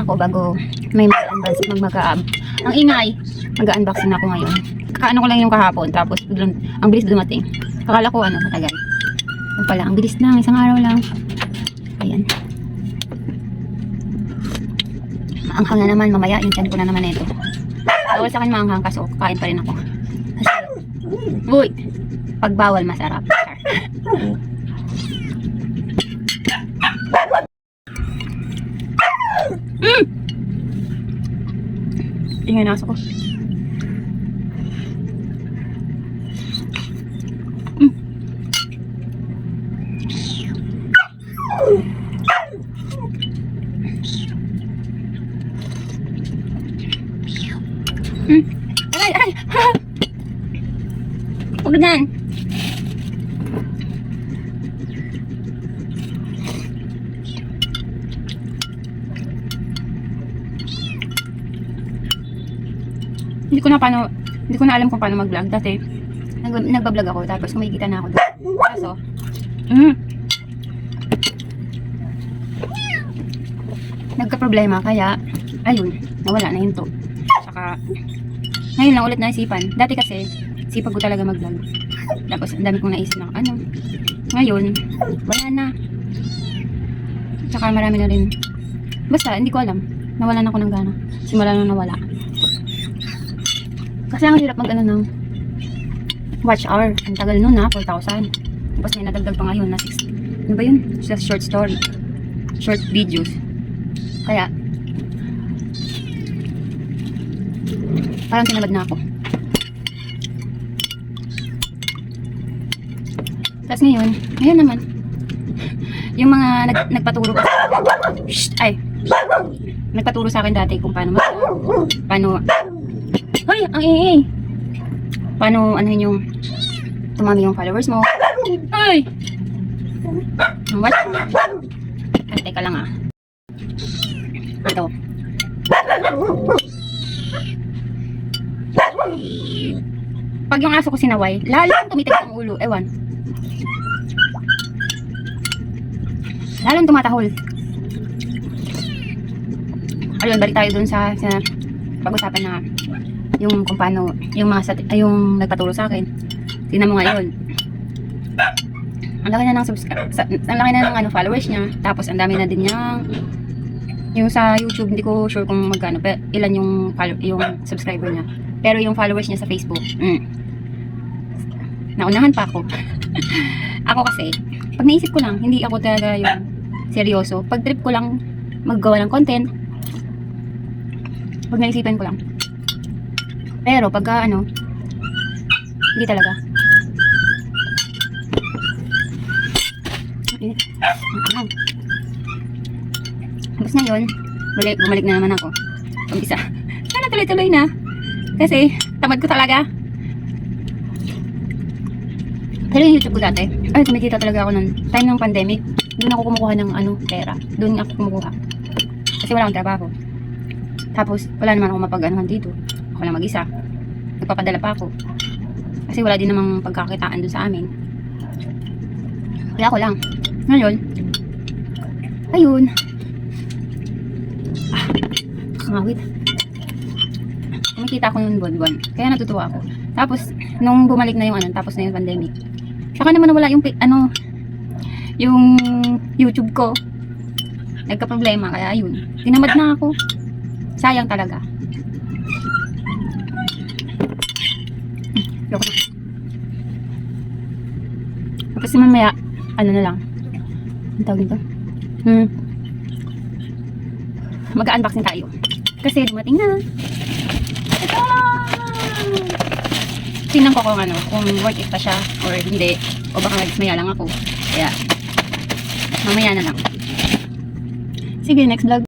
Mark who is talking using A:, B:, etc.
A: muna ako bago may mag-unboxing, ang ingay, mag-unboxing ako ngayon. Kakaano ko lang yung kahapon, tapos ang bilis dumating. Akala ko matagal. Yung pala, ang bilis lang, isang araw lang. Ayan. Maanghang na naman, mamaya yung tiyan ko na naman ito. Bawal sa akin maanghang, kaso kain pa rin ako. Kasi, uy, pag bawal masarap. Ingay na aso ko. Aray! Huwag na. Hindi ko na alam kung paano mag-vlog. Dati, nagbablog ako, tapos kumikita na ako doon. Kaso, nagka-problema, kaya, ayun, nawala na yun to. Saka, ngayon lang ulit naisipan. Dati kasi, sipag ko talaga mag-vlog. Tapos, ang dami kong naisip na, ngayon, wala na. Saka marami na rin. Basta, hindi ko alam. Nawalan ako ng gana. Simula nung nawala. Kasi ang hirap ng watch hour. Ang tagal nun 4,000. Tapos may nadagdag pa ngayon na 6. Ano ba yun? Sa short story. Short videos. Kaya, parang tinabad na ako. Tapos ngayon naman, yung mga nagpaturo nagpaturo sa akin dati kung paano ay, ang ingay. Paano yung tumami yung followers mo. Ay! What? Ay, teka lang Ito. Pag yung aso ko sinaway, lalong tumitig ang ulo. Ewan. Lalong tumatahol. Ayun, balik tayo dun sa pag-usapan na yung kung paano yung nagpaturo sa akin. Tingnan mo ngayon. Ang laki na ng followers niya. Tapos ang dami na din niyang yung sa YouTube, hindi ko sure kung magkano, pero ilan yung subscriber niya. Pero yung followers niya sa Facebook, naunahan pa ako. Ako kasi, pag naisip ko lang, hindi ako talaga yung seryoso. Pag trip ko lang maggawa ng content, pag naisipan ko lang. Pero pagka hindi talaga. Tapos ngayon, bumalik na naman ako. Umpisa. Sana tuloy-tuloy na. Kasi, tamad ko talaga. Pero yung YouTube ko dati, kumikita talaga ako ng time ng pandemic. Doon ako kumukuha ng pera. Doon ako kumukuha. Kasi wala akong trabaho. Tapos, wala naman ako mapag-anuhan dito. Ako lang mag-isa. Nagpapadala pa ako. Kasi wala din namang pagkakitaan doon sa amin. Kaya ako lang. Ngayon, ayun. Kakangawit. Kumikita ako noon buwan-buwan. Kaya natutuwa ako. Tapos, nung bumalik na yung tapos na yung pandemic, saka naman nawala yung yung YouTube ko. Nagka-problema. Kaya ayun. Tinamad na ako. Sayang talaga. Loko na. Tapos mamaya, na lang. Ang tawag nito? Mag-unboxing tayo. Kasi dumating na. Ito! Tingnan ko kung worth it pa siya or hindi. O baka nagmaya lang ako. Kaya, mamaya na lang. Sige, next vlog.